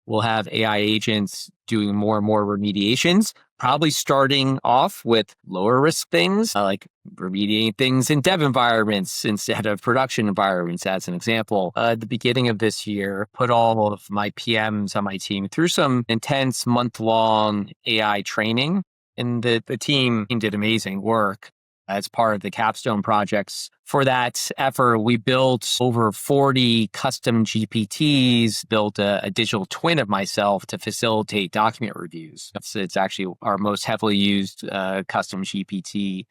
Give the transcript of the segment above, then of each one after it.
we'll have AI agents doing more and more remediations, probably starting off with lower risk things like remediating things in dev environments instead of production environments, as an example. At the beginning of this year, put all of my PMs on my team through some intense month-long AI training. And the team did amazing work as part of the capstone projects. For that effort, we built over 40 custom GPTs, built a digital twin of myself to facilitate document reviews. It's actually our most heavily used custom GPT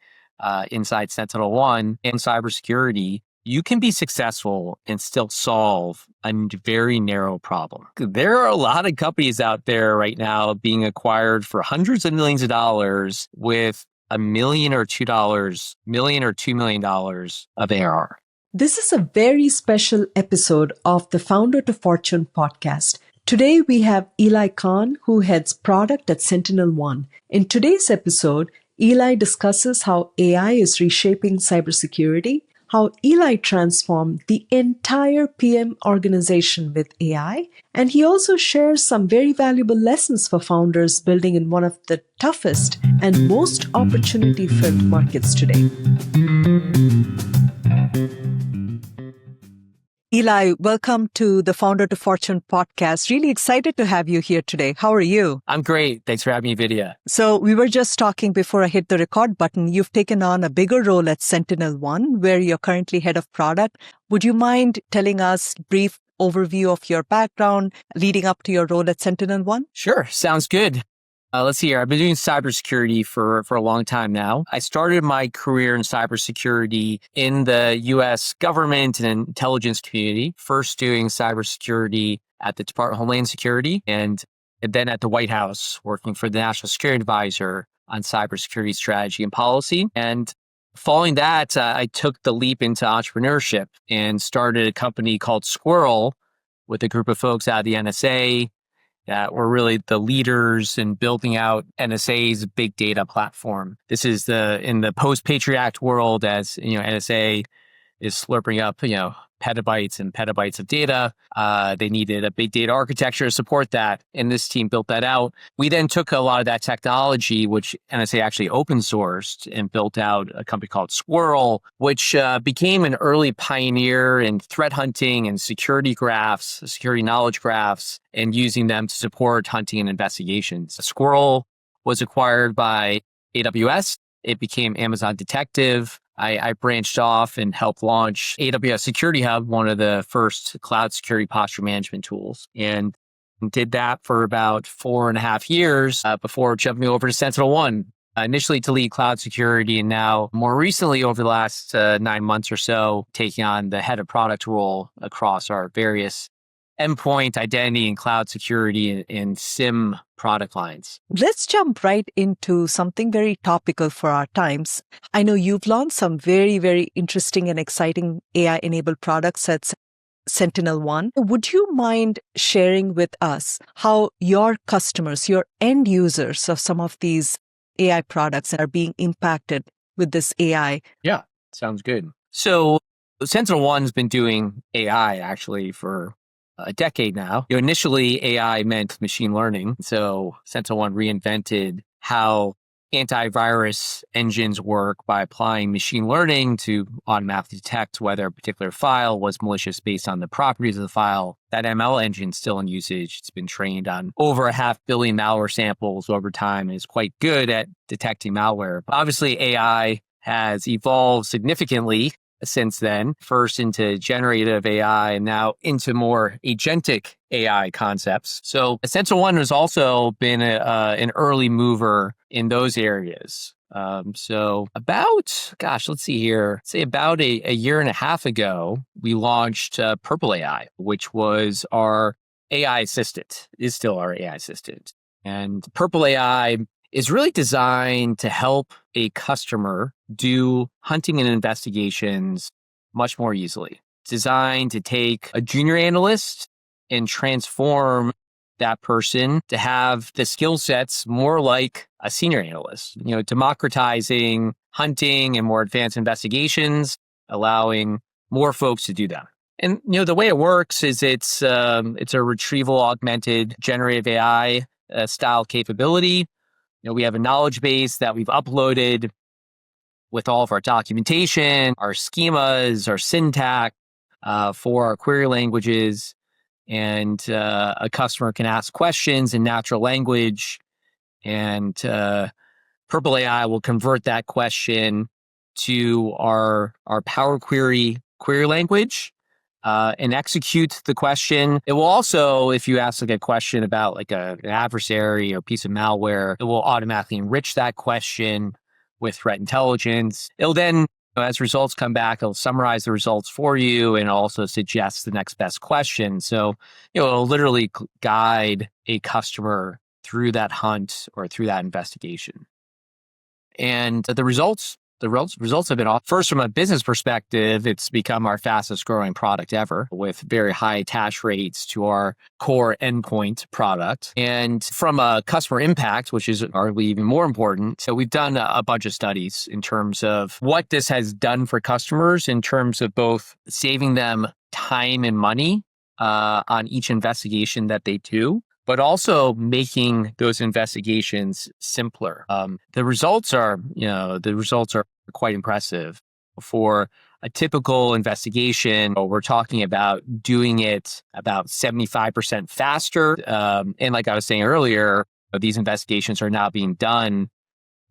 inside SentinelOne. In cybersecurity, you can be successful and still solve a very narrow problem. There are a lot of companies out there right now being acquired for hundreds of millions of dollars with $1 million or $2 million of ARR. This is a very special episode of the Founder to Fortune podcast. Today we have Ely Kahn, who heads product at SentinelOne. In today's episode, Ely discusses how AI is reshaping cybersecurity, how Ely transformed the entire PM organization with AI, and he also shares some very valuable lessons for founders building in one of the toughest and most opportunity-filled markets today. Ely, welcome to the Founder to Fortune podcast. Really excited to have you here today. How are you? I'm great. Thanks for having me, Vidya. So we were just talking before I hit the record button. You've taken on a bigger role at SentinelOne, where you're currently head of product. Would you mind telling us a brief overview of your background leading up to your role at SentinelOne? Sure. Sounds good. Let's see here. I've been doing cybersecurity for a long time now. I started my career in cybersecurity in the U.S. government and intelligence community, first doing cybersecurity at the Department of Homeland Security and then at the White House, working for the National Security Advisor on cybersecurity strategy and policy. And following that, I took the leap into entrepreneurship and started a company called Squirrel with a group of folks out of the NSA that were really the leaders in building out NSA's big data platform. This is in the post-Patriot Act world, as NSA is slurping up petabytes and petabytes of data. They needed a big data architecture to support that, and this team built that out. We then took a lot of that technology, which NSA actually open sourced, and built out a company called Squirrel, which became an early pioneer in threat hunting and security graphs, security knowledge graphs, and using them to support hunting and investigations. Squirrel was acquired by AWS. It became Amazon Detective. I branched off and helped launch AWS Security Hub, one of the first cloud security posture management tools, and did that for about 4.5 years before jumping over to SentinelOne, initially to lead cloud security, and now more recently over the last 9 months or so, taking on the head of product role across our various endpoint, identity, and cloud security and SIEM product lines. Let's jump right into something very topical for our times. I know you've launched some very, very interesting and exciting AI-enabled products at SentinelOne. Would you mind sharing with us how your customers, your end users of some of these AI products are being impacted with this AI? Yeah, sounds good. So SentinelOne's been doing AI actually for a decade now. Initially, AI meant machine learning. So SentinelOne reinvented how antivirus engines work by applying machine learning to automatically detect whether a particular file was malicious based on the properties of the file. That ML engine is still in usage. It's been trained on over 500 million malware samples over time and is quite good at detecting malware. But obviously, AI has evolved significantly since then, first into generative AI and now into more agentic AI concepts. So SentinelOne has also been an early mover in those areas. So about, let's see here, say about a year and a half ago, we launched Purple AI, which was our AI assistant, is still our AI assistant. And Purple AI is really designed to help a customer do hunting and investigations much more easily. It's designed to take a junior analyst and transform that person to have the skill sets more like a senior analyst, democratizing hunting and more advanced investigations, allowing more folks to do that. And the way it works is it's a retrieval augmented generative AI style capability. We have a knowledge base that we've uploaded with all of our documentation, our schemas, our syntax for our query languages, and a customer can ask questions in natural language, and Purple AI will convert that question to our Power Query language and execute the question. It will also, if you ask like a question about like an adversary or piece of malware, it will automatically enrich that question with threat intelligence. It'll then, as results come back, it'll summarize the results for you and also suggest the next best question. So, it'll literally guide a customer through that hunt or through that investigation. And the results have been off. First, from a business perspective, it's become our fastest growing product ever with very high attach rates to our core endpoint product. And from a customer impact, which is arguably even more important, so we've done a bunch of studies in terms of what this has done for customers in terms of both saving them time and money on each investigation that they do, but also making those investigations simpler. The results are quite impressive. For a typical investigation, we're talking about doing it about 75% faster. And like I was saying earlier, these investigations are now being done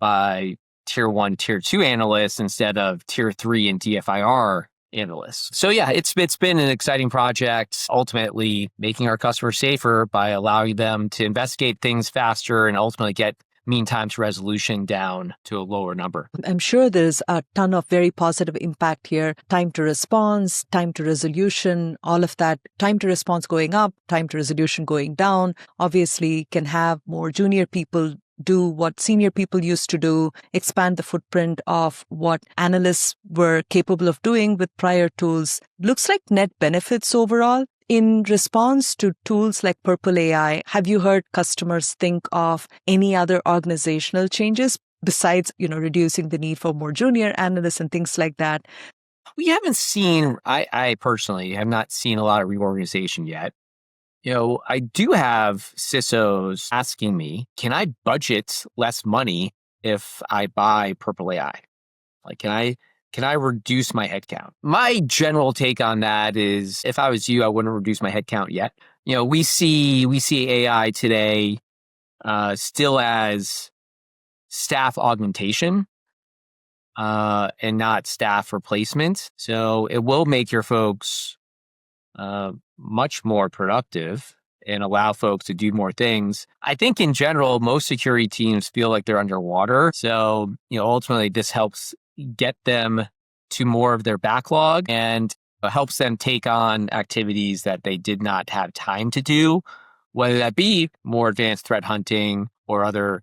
by tier 1, tier 2 analysts instead of tier 3 and DFIR analysts. So yeah, it's been an exciting project, ultimately making our customers safer by allowing them to investigate things faster and ultimately get mean time to resolution down to a lower number. I'm sure there's a ton of very positive impact here. Time to response, time to resolution, all of that. Time to response going up, time to resolution going down. Obviously, can have more junior people do what senior people used to do, expand the footprint of what analysts were capable of doing with prior tools. Looks like net benefits overall. In response to tools like Purple AI, have you heard customers think of any other organizational changes besides, reducing the need for more junior analysts and things like that? We haven't seen, I personally have not seen a lot of reorganization yet. I do have CISOs asking me, can I budget less money if I buy Purple AI? Like, can I reduce my headcount? My general take on that is, if I was you, I wouldn't reduce my headcount yet. We see AI today still as staff augmentation and not staff replacement. So it will make your folks much more productive and allow folks to do more things. I think in general, most security teams feel like they're underwater. So, ultimately this helps get them to more of their backlog and helps them take on activities that they did not have time to do, whether that be more advanced threat hunting or other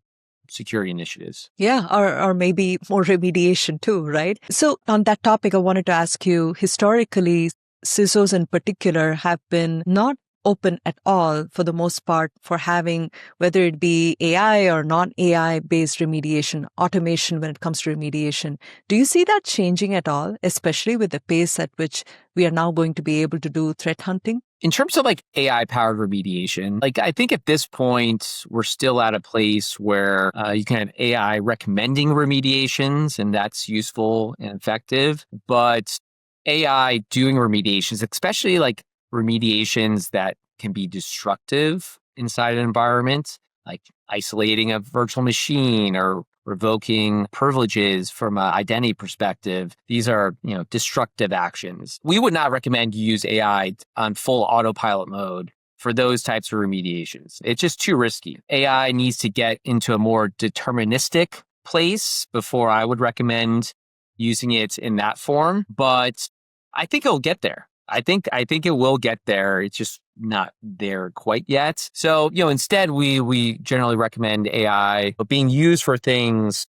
security initiatives. Yeah, or maybe more remediation too, right? So on that topic, I wanted to ask you, historically, CISOs in particular have been not open at all for the most part for having, whether it be AI or non-AI based remediation, automation when it comes to remediation. Do you see that changing at all, especially with the pace at which we are now going to be able to do threat hunting? In terms of like AI powered remediation, I think at this point, we're still at a place where you can have AI recommending remediations, and that's useful and effective. But AI doing remediations, especially like remediations that can be destructive inside an environment, like isolating a virtual machine or revoking privileges from an identity perspective. These are, destructive actions. We would not recommend you use AI on full autopilot mode for those types of remediations. It's just too risky. AI needs to get into a more deterministic place before I would recommend using it in that form. But I think it'll get there. I think it will get there. It's just not there quite yet. So, instead we generally recommend AI being used for things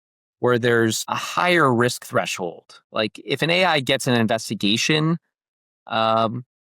where there's a higher risk threshold. Like if an AI gets an investigation,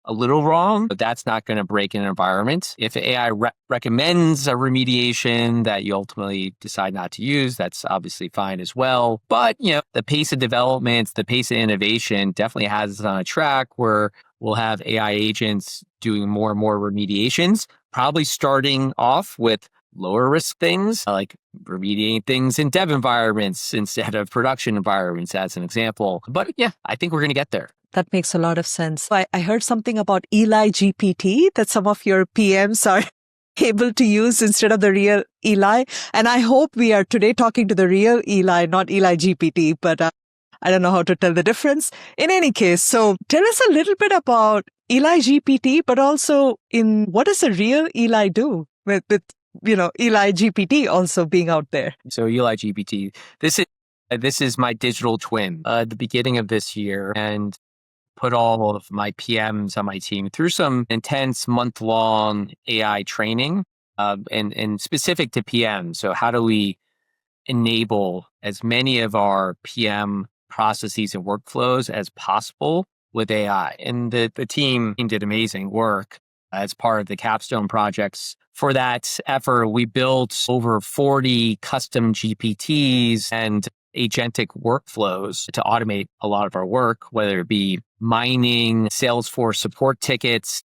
a little wrong, but that's not going to break an environment. If AI recommends a remediation that you ultimately decide not to use, that's obviously fine as well. But, the pace of development, the pace of innovation definitely has us on a track where we'll have AI agents doing more and more remediations, probably starting off with lower risk things like remediating things in dev environments instead of production environments, as an example. But yeah, I think we're going to get there. That makes a lot of sense. I heard something about EliGPT that some of your PMs are able to use instead of the real Eli. And I hope we are today talking to the real Eli, not EliGPT, but I don't know how to tell the difference. In any case, so tell us a little bit about EliGPT, but also in what does a real Eli do with EliGPT also being out there? So EliGPT, this is my digital twin at the beginning of this year, and put all of my PMs on my team through some intense month-long AI training and specific to PM. So how do we enable as many of our PM processes and workflows as possible with AI? And the team did amazing work as part of the capstone projects. For that effort, we built over 40 custom GPTs and agentic workflows to automate a lot of our work, whether it be mining Salesforce support tickets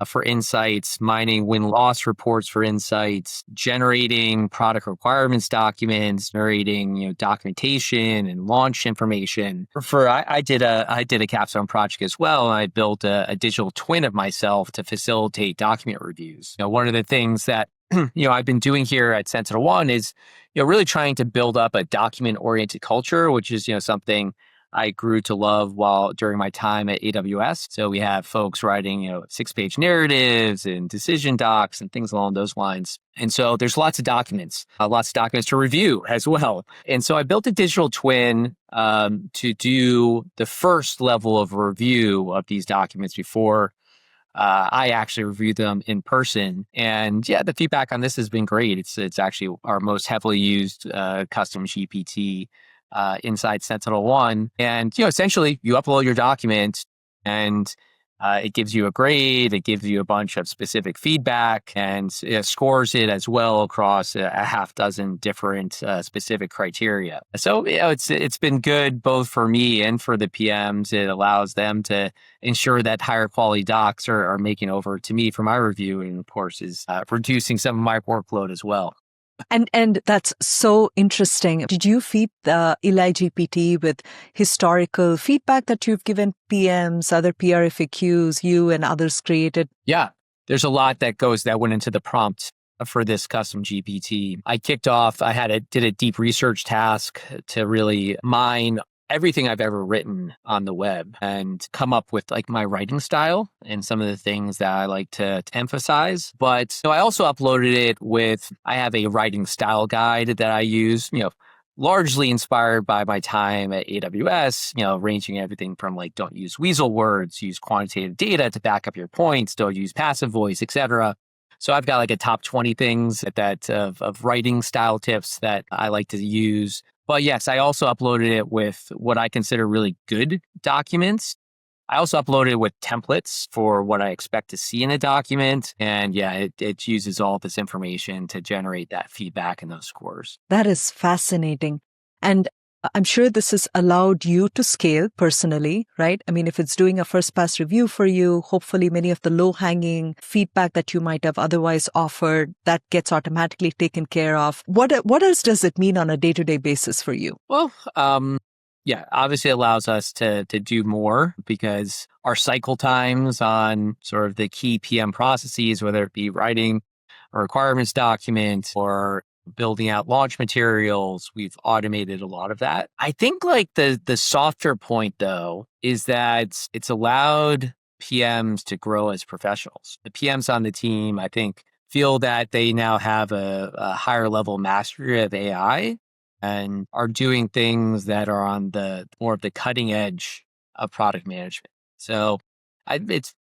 for insights, mining win-loss reports for insights, generating product requirements documents, generating documentation and launch information. I did a capstone project as well, and I built a digital twin of myself to facilitate document reviews. One of the things that I've been doing here at SentinelOne is really trying to build up a document-oriented culture, which is something I grew to love during my time at AWS. So we have folks writing 6-page narratives and decision docs and things along those lines. And so there's lots of documents to review as well. And so I built a digital twin to do the first level of review of these documents before I actually reviewed them in person. And yeah, the feedback on this has been great. It's actually our most heavily used custom GPT inside SentinelOne. And essentially you upload your document and it gives you a grade, it gives you a bunch of specific feedback, and it scores it as well across a half dozen different specific criteria. So it's been good both for me and for the PMs. It allows them to ensure that higher quality docs are making over to me for my review, and of course is reducing some of my workload as well. And that's so interesting. Did you feed the EliGPT with historical feedback that you've given PMs, other PR FAQs you and others created? Yeah, there's a lot that went into the prompt for this custom GPT. I did a deep research task to really mine everything I've ever written on the web and come up with my writing style and some of the things that I like to emphasize. But I also uploaded it I have a writing style guide that I use, largely inspired by my time at AWS, ranging everything from don't use weasel words, use quantitative data to back up your points, don't use passive voice, etc. So I've got a top 20 things of writing style tips that I like to use. But yes, I also uploaded it with what I consider really good documents. I also uploaded it with templates for what I expect to see in a document. And yeah, it uses all this information to generate that feedback and those scores. That is fascinating. And I'm sure this has allowed you to scale personally, right? I mean, if it's doing a first pass review for you, hopefully many of the low hanging feedback that you might have otherwise offered, that gets automatically taken care of. What else does it mean on a day-to-day basis for you? Well, yeah, obviously allows us to do more because our cycle times on sort of the key PM processes, whether it be writing a requirements document or building out launch materials, we've automated a lot of that. I think the softer point though is that it's allowed PMs to grow as professionals. The PMs on the team, I think, feel that they now have a higher level mastery of AI and are doing things that are on the more of the cutting edge of product management. So it's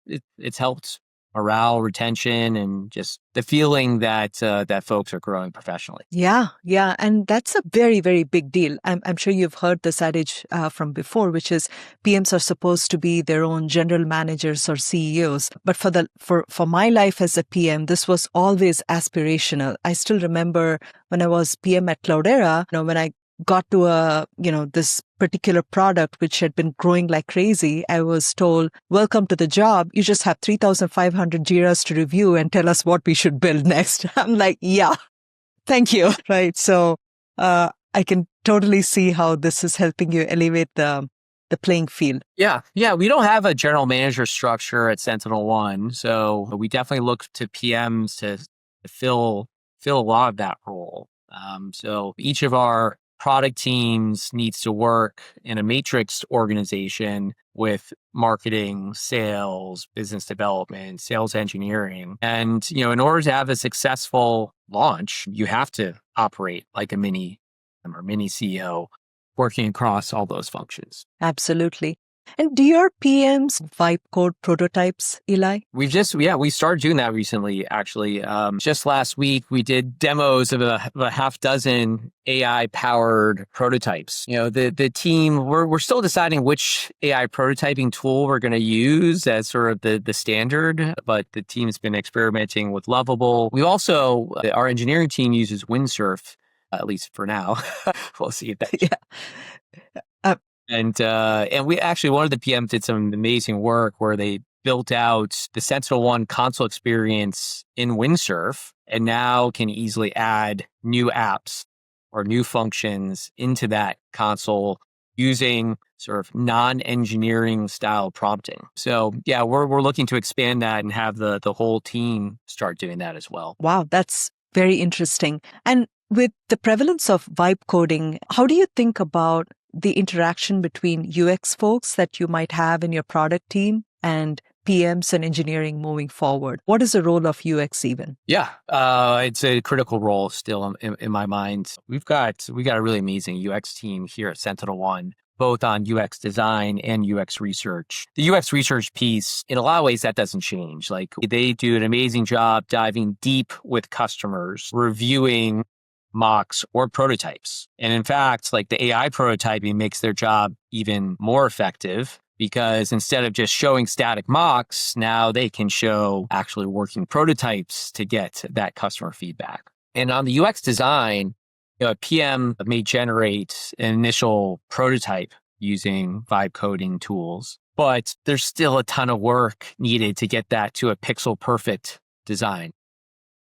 helped morale, retention, and just the feeling that that folks are growing professionally. Yeah, yeah. And that's a very, very big deal. I'm sure you've heard this adage from before, which is PMs are supposed to be their own general managers or CEOs. But for my life as a PM, this was always aspirational. I still remember when I was PM at Cloudera, when I got to this particular product which had been growing like crazy, I was told, welcome to the job. You just have 3,500 JIRAs to review and tell us what we should build next. I'm like, yeah, thank you. Right. So I can totally see how this is helping you elevate the playing field. Yeah. We don't have a general manager structure at SentinelOne. So we definitely look to PMs to fill a lot of that role. So each of our product teams needs to work in a matrix organization with marketing, sales, business development, sales engineering. And, in order to have a successful launch, you have to operate like a mini CEO working across all those functions. Absolutely. And do your PMs vibe code prototypes, Eli? We started doing that recently, actually. Just last week, we did demos of a half dozen AI-powered prototypes. The team, we're still deciding which AI prototyping tool we're going to use as sort of the standard, but the team's been experimenting with Lovable. We also, our engineering team uses Windsurf, at least for now. We'll see if that. Yeah. And we actually, one of the PMs did some amazing work where they built out the SentinelOne console experience in Windsurf and now can easily add new apps or new functions into that console using sort of non-engineering style prompting. So yeah, we're looking to expand that and have the whole team start doing that as well. Wow, that's very interesting. And with the prevalence of vibe coding, how do you think about the interaction between UX folks that you might have in your product team and PMs and engineering moving forward? What is the role of UX even? Yeah, it's a critical role still in my mind. We got a really amazing UX team here at SentinelOne, both on UX design and UX research. The UX research piece, in a lot of ways, that doesn't change. Like, they do an amazing job diving deep with customers, reviewing mocks or prototypes. And in fact, like, the AI prototyping makes their job even more effective because instead of just showing static mocks, now they can show actually working prototypes to get that customer feedback. And on the UX design, a PM may generate an initial prototype using vibe coding tools, but there's still a ton of work needed to get that to a pixel perfect design.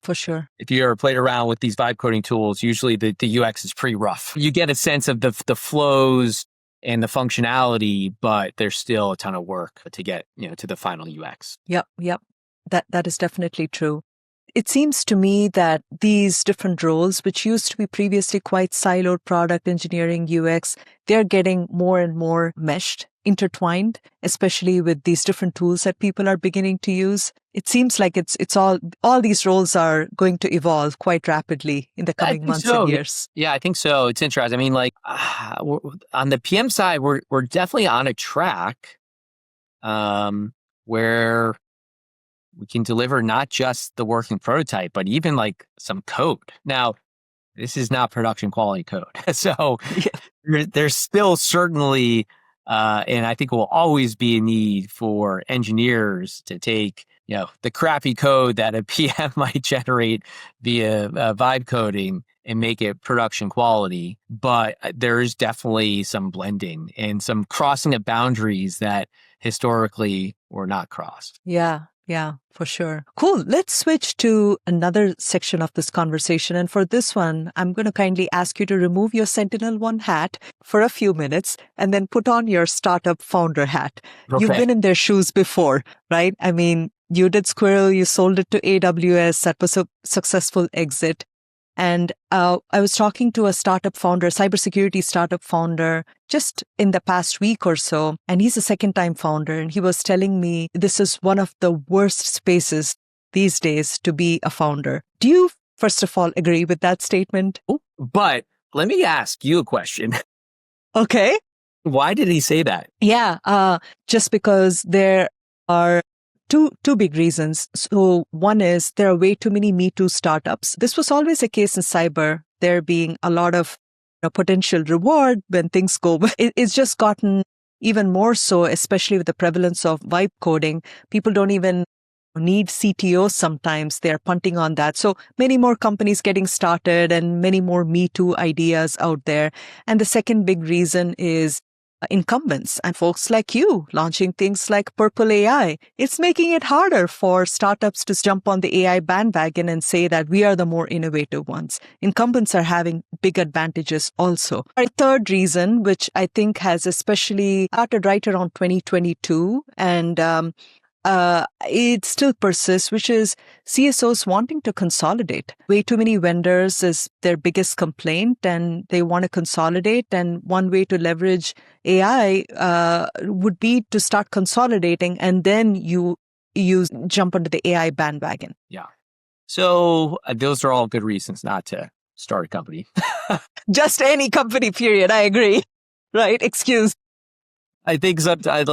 For sure. If you ever played around with these vibe coding tools, usually the UX is pretty rough. You get a sense of the flows and the functionality, but there's still a ton of work to get, to the final UX. Yep. That is definitely true. It seems to me that these different roles, which used to be previously quite siloed, product engineering, UX, they're getting more and more meshed, intertwined, especially with these different tools that people are beginning to use. It seems like it's all these roles are going to evolve quite rapidly in the coming months and years. Yeah, I think so. It's interesting. I mean, like, on the PM side, we're definitely on a track where we can deliver not just the working prototype, but even like some code. Now, this is not production quality code. So there's still certainly, and I think will always be a need for engineers to take, the crappy code that a PM might generate via vibe coding and make it production quality. But there is definitely some blending and some crossing of boundaries that historically were not crossed. Yeah, for sure. Cool. Let's switch to another section of this conversation. And for this one, I'm going to kindly ask you to remove your SentinelOne hat for a few minutes and then put on your startup founder hat. Okay. You've been in their shoes before, right? I mean, you did Squirrel, you sold it to AWS. That was a successful exit. And I was talking to a startup founder, cybersecurity startup founder, just in the past week or so. And he's a second-time founder. And he was telling me this is one of the worst spaces these days to be a founder. Do you, first of all, agree with that statement? But let me ask you a question. Okay. Why did he say that? Yeah, just because there are two big reasons. So one is there are way too many Me Too startups. This was always a case in cyber, there being a lot of potential reward when things go. It's just gotten even more so, especially with the prevalence of vibe coding. People don't even need CTOs sometimes. They're punting on that. So many more companies getting started and many more Me Too ideas out there. And the second big reason is incumbents and folks like you launching things like Purple AI. It's making it harder for startups to jump on the AI bandwagon and say that we are the more innovative ones. Incumbents are having big advantages also. A third reason, which I think has especially started right around 2022 and it still persists, which is CSOs wanting to consolidate. Way too many vendors is their biggest complaint, and they want to consolidate. And one way to leverage AI would be to start consolidating, and then you jump onto the AI bandwagon. Yeah. So those are all good reasons not to start a company. Just any company, period. I agree. Right? Excuse. I think sometimes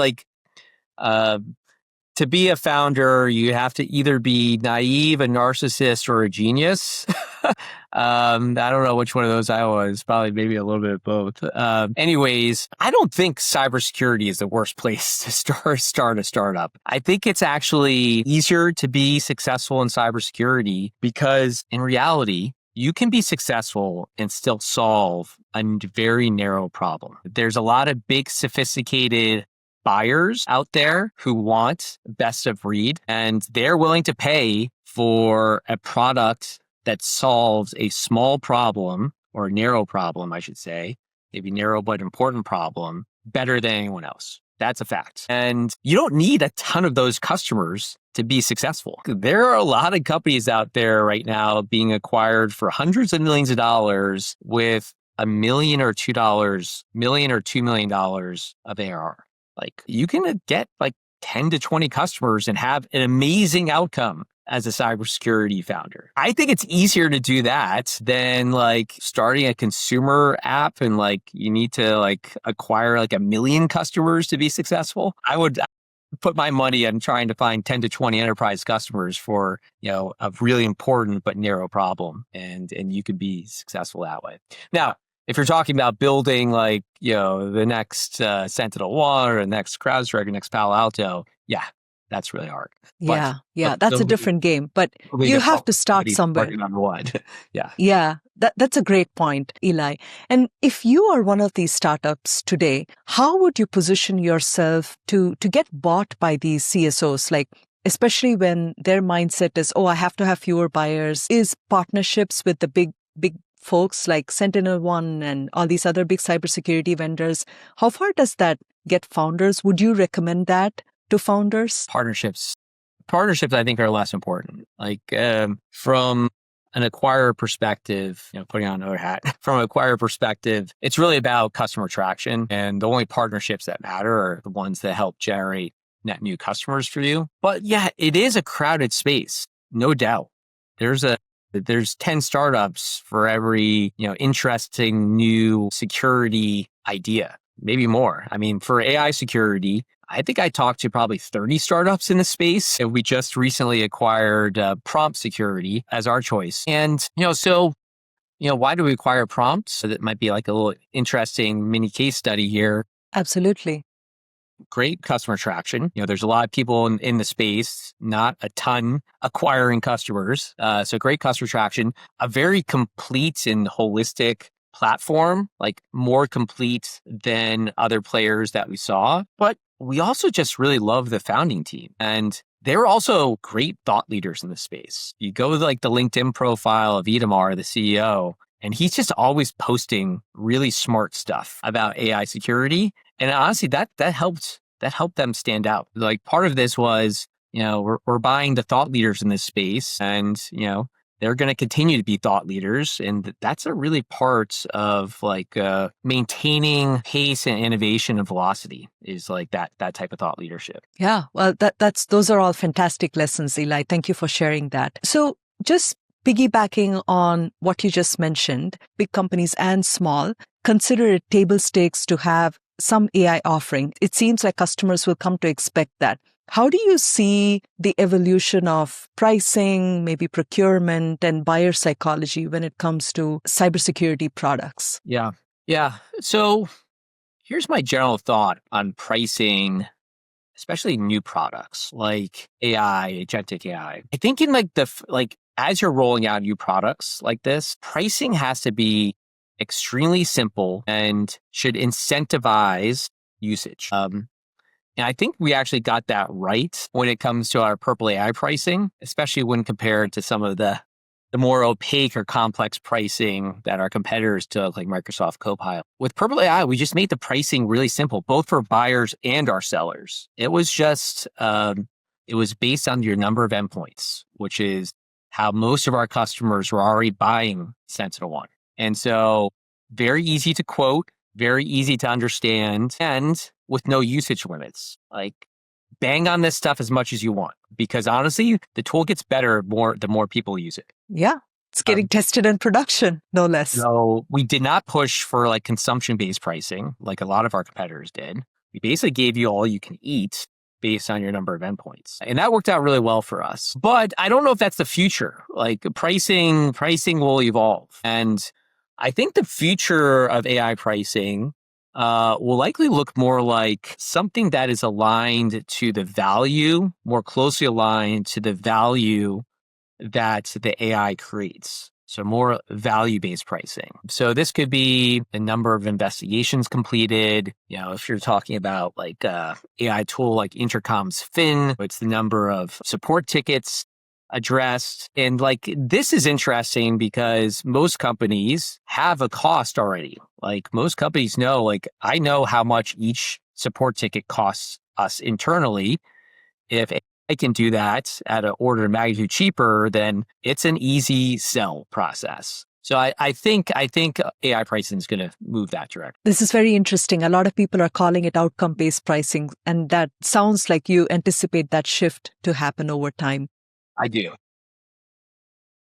to be a founder, you have to either be naive, a narcissist, or a genius. I don't know which one of those I was. Probably maybe a little bit of both. Anyways, I don't think cybersecurity is the worst place to start a startup. I think it's actually easier to be successful in cybersecurity because in reality, you can be successful and still solve a very narrow problem. There's a lot of big, sophisticated buyers out there who want best of breed, and they're willing to pay for a product that solves a small problem or a narrow problem, I should say, maybe narrow but important problem better than anyone else. That's a fact. And you don't need a ton of those customers to be successful. There are a lot of companies out there right now being acquired for hundreds of millions of dollars with $1 million or $2 million or $2 million of ARR. Like you can get like 10 to 20 customers and have an amazing outcome as a cybersecurity founder. I think it's easier to do that than like starting a consumer app and like you need to like acquire like 1 million customers to be successful. I would put my money on trying to find 10 to 20 enterprise customers for, a really important but narrow problem. And you could be successful that way. Now, if you're talking about building like, the next SentinelOne or the next CrowdStrike or next Palo Alto, yeah, that's really hard. Yeah, that's a different game. But you have to start somewhere. Number one. Yeah. Yeah, that's a great point, Eli. And if you are one of these startups today, how would you position yourself to get bought by these CSOs? Like, especially when their mindset is, I have to have fewer buyers. Is partnerships with the big folks like SentinelOne and all these other big cybersecurity vendors, how far does that get founders? Would you recommend that to founders? Partnerships, I think, are less important. Like from an acquirer perspective, putting on another hat, from an acquirer perspective, it's really about customer traction. And the only partnerships that matter are the ones that help generate net new customers for you. But yeah, it is a crowded space, no doubt. There's 10 startups for every, interesting new security idea, maybe more. I mean, for AI security, I think I talked to probably 30 startups in the space. And we just recently acquired Prompt Security as our choice. And, why do we acquire Prompt? So that might be like a little interesting mini case study here. Absolutely. Great customer traction. There's a lot of people in the space, not a ton acquiring customers. So great customer traction, a very complete and holistic platform, like more complete than other players that we saw. But we also just really love the founding team. And they're also great thought leaders in the space. You go with like the LinkedIn profile of Itamar, the CEO, and he's just always posting really smart stuff about AI security. And honestly, that helped them stand out. Like part of this was, we're buying the thought leaders in this space, and they're going to continue to be thought leaders, and that's a really part of like maintaining pace and innovation and velocity is like that type of thought leadership. Yeah, well, those are all fantastic lessons, Eli. Thank you for sharing that. So just piggybacking on what you just mentioned, big companies and small, consider it table stakes to have some AI offering. It seems like customers will come to expect that. How do you see the evolution of pricing, maybe procurement and buyer psychology when it comes to cybersecurity products? Yeah. Yeah. So here's my general thought on pricing, especially new products like AI, agentic AI. I think in as you're rolling out new products like this, pricing has to be extremely simple and should incentivize usage. And I think we actually got that right when it comes to our Purple AI pricing, especially when compared to some of the more opaque or complex pricing that our competitors took, like Microsoft Copilot. With Purple AI, we just made the pricing really simple, both for buyers and our sellers. It was just, it was based on your number of endpoints, which is how most of our customers were already buying SentinelOne. And so very easy to quote, very easy to understand, and with no usage limits. Like, bang on this stuff as much as you want, because honestly, the tool gets better the more people use it. Yeah. It's getting tested in production, no less. So we did not push for like consumption-based pricing like a lot of our competitors did. We basically gave you all you can eat based on your number of endpoints. And that worked out really well for us. But I don't know if that's the future. Like pricing will evolve. And I think the future of AI pricing will likely look more like something that is aligned to the value, more closely aligned to the value that the AI creates. So more value-based pricing. So this could be the number of investigations completed. You know, if you're talking about like AI tool like Intercom's Fin, it's the number of support tickets addressed. And like, this is interesting because most companies have a cost already. Like most companies know, like I know how much each support ticket costs us internally. If I can do that at an order of magnitude cheaper, then it's an easy sell process. So I think AI pricing is going to move that direction. This is very interesting. A lot of people are calling it outcome-based pricing, and that sounds like you anticipate that shift to happen over time. I do.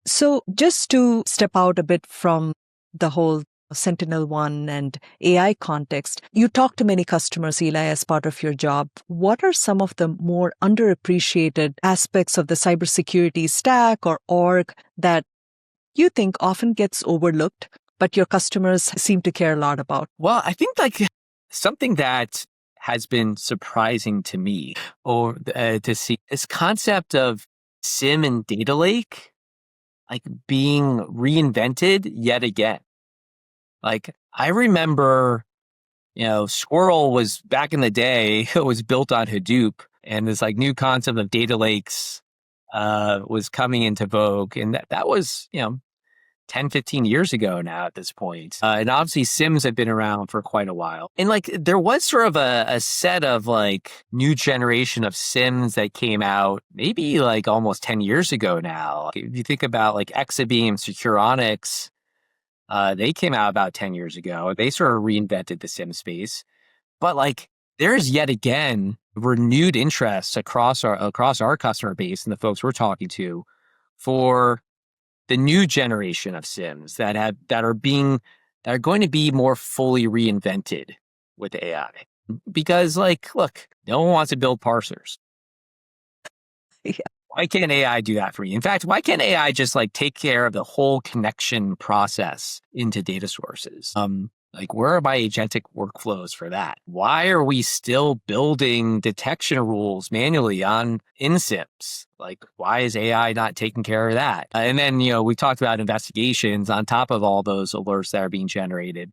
So just to step out a bit from the whole SentinelOne and AI context, you talk to many customers, Eli, as part of your job. What are some of the more underappreciated aspects of the cybersecurity stack or org that you think often gets overlooked, but your customers seem to care a lot about? Well, I think like something that has been surprising to me or to see this concept of SIEM and data lake like being reinvented yet again. Like I remember, Squirrel was back in the day, it was built on Hadoop, and this like new concept of data lakes was coming into vogue. And that was, 10, 15 years ago now at this point. And obviously SIEMs have been around for quite a while. And like there was sort of a set of like new generation of SIEMs that came out maybe like almost 10 years ago now. If you think about like Exabeam, Secure Onyx, they came out about 10 years ago. They sort of reinvented the SIEM space. But like there's yet again renewed interest across our customer base and the folks we're talking to for the new generation of SIEMs that are going to be more fully reinvented with AI. Because like, look, no one wants to build parsers. Yeah. Why can't AI do that for you? In fact, why can't AI just like take care of the whole connection process into data sources? Like, where are my agentic workflows for that? Why are we still building detection rules manually in SIEMs? Like, why is AI not taking care of that? And then, we talked about investigations on top of all those alerts that are being generated.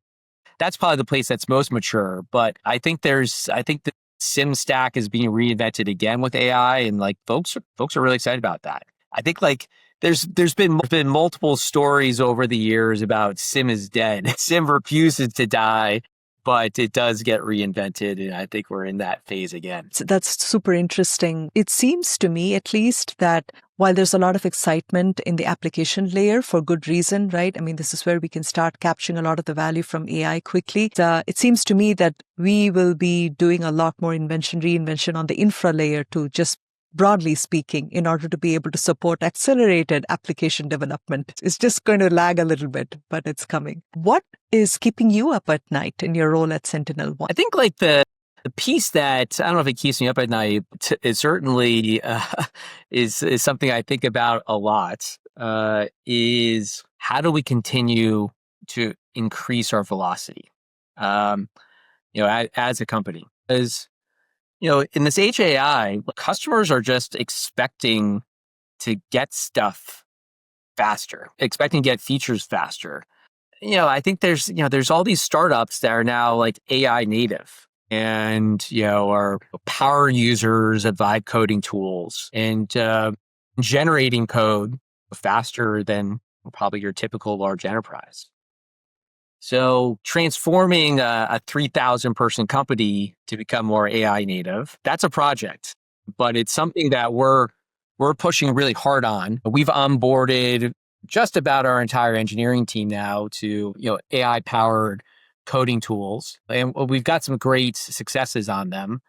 That's probably the place that's most mature. But I think the SIEM stack is being reinvented again with AI, and like folks are really excited about that. I think like there's been multiple stories over the years about SIEM is dead. SIEM refuses to die, but it does get reinvented, and I think we're in that phase again. So that's super interesting. It seems to me, at least, that while there's a lot of excitement in the application layer for good reason, right? I mean, this is where we can start capturing a lot of the value from AI quickly. It seems to me that we will be doing a lot more reinvention on the infra layer to just broadly speaking, in order to be able to support accelerated application development. It's just going to lag a little bit, but it's coming. What is keeping you up at night in your role at SentinelOne? I think like the The piece that I don't know if it keeps me up at night, it certainly is something I think about a lot. Is how do we continue to increase our velocity? Um, as a company, because in this age of AI, customers are just expecting to get stuff faster, expecting to get features faster. I think there's all these startups that are now like AI native and, are power users of vibe coding tools and generating code faster than probably your typical large enterprise. So transforming a 3,000 person company to become more AI native, that's a project, but it's something that we're pushing really hard on. We've onboarded just about our entire engineering team now to, AI powered coding tools. And we've got some great successes on them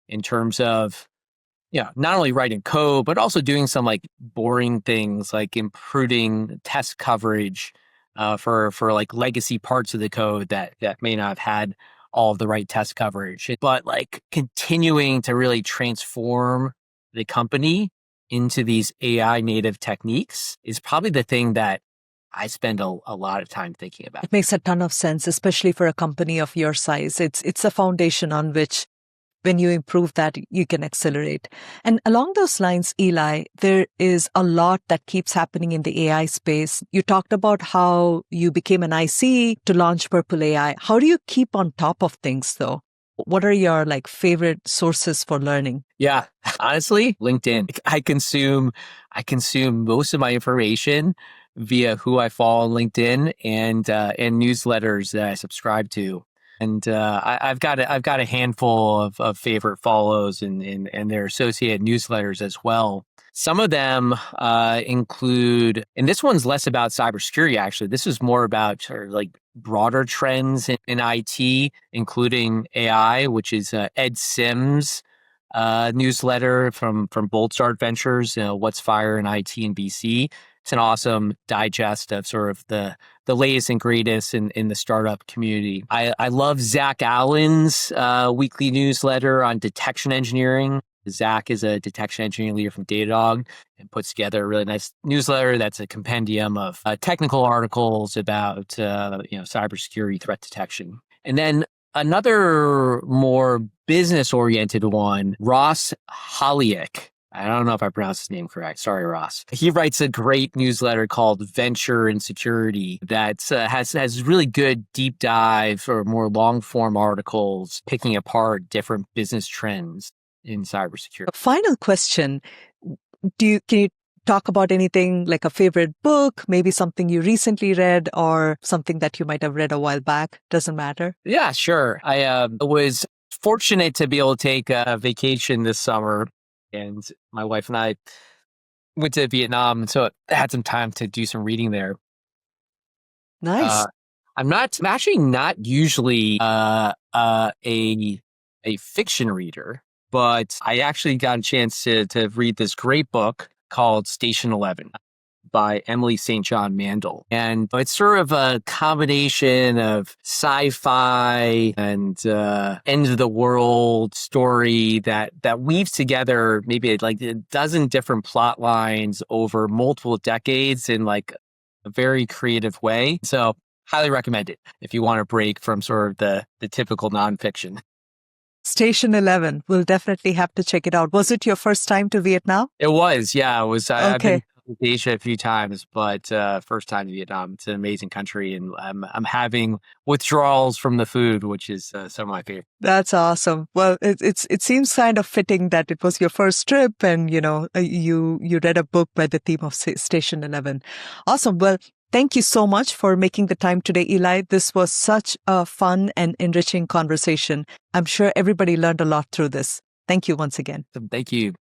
in terms of, not only writing code, but also doing some like boring things like improving test coverage for like legacy parts of the code that may not have had all of the right test coverage, but like continuing to really transform the company into these AI native techniques is probably the thing that I spend a lot of time thinking about. It makes a ton of sense, especially for a company of your size. It's a foundation on which, when you improve that, you can accelerate. And along those lines, Eli, there is a lot that keeps happening in the AI space. You talked about how you became an IC to launch Purple AI. How do you keep on top of things, though? What are your favorite sources for learning? Yeah, honestly, LinkedIn. I consume most of my information via who I follow on LinkedIn and newsletters that I subscribe to. And I've got a handful of favorite follows and their associated newsletters as well. Some of them include, and this one's less about cybersecurity, actually. This is more about sort of like broader trends in IT, including AI, which is Ed Sims' newsletter from Bold Start Ventures, What's Fire in IT and BC. It's an awesome digest of sort of the latest and greatest in the startup community. I love Zach Allen's weekly newsletter on detection engineering. Zach is a detection engineering leader from Datadog and puts together a really nice newsletter that's a compendium of technical articles about cybersecurity threat detection. And then another more business-oriented one, Ross Holliak. I don't know if I pronounced his name correct. Sorry, Ross. He writes a great newsletter called Venture and Security that has really good deep dive or more long-form articles picking apart different business trends in cybersecurity. Final question. Can you talk about anything like a favorite book, maybe something you recently read or something that you might have read a while back? Doesn't matter. Yeah, sure. I was fortunate to be able to take a vacation this summer, and my wife and I went to Vietnam, so I had some time to do some reading there. Nice. I'm actually not usually a fiction reader, but I actually got a chance to read this great book called Station 11 by Emily St. John Mandel. And it's sort of a combination of sci-fi and end of the world story that weaves together maybe like a dozen different plot lines over multiple decades in like a very creative way. So highly recommend it if you want a break from sort of the typical nonfiction. Station 11. We'll definitely have to check it out. Was it your first time to Vietnam? It was, yeah. It was. Okay. I've been to Asia a few times, but first time to Vietnam. It's an amazing country, and I'm having withdrawals from the food, which is some of my favorite. That's awesome. Well, it seems kind of fitting that it was your first trip, and you read a book by the theme of Station 11. Awesome. Well, thank you so much for making the time today, Eli. This was such a fun and enriching conversation. I'm sure everybody learned a lot through this. Thank you once again. Thank you.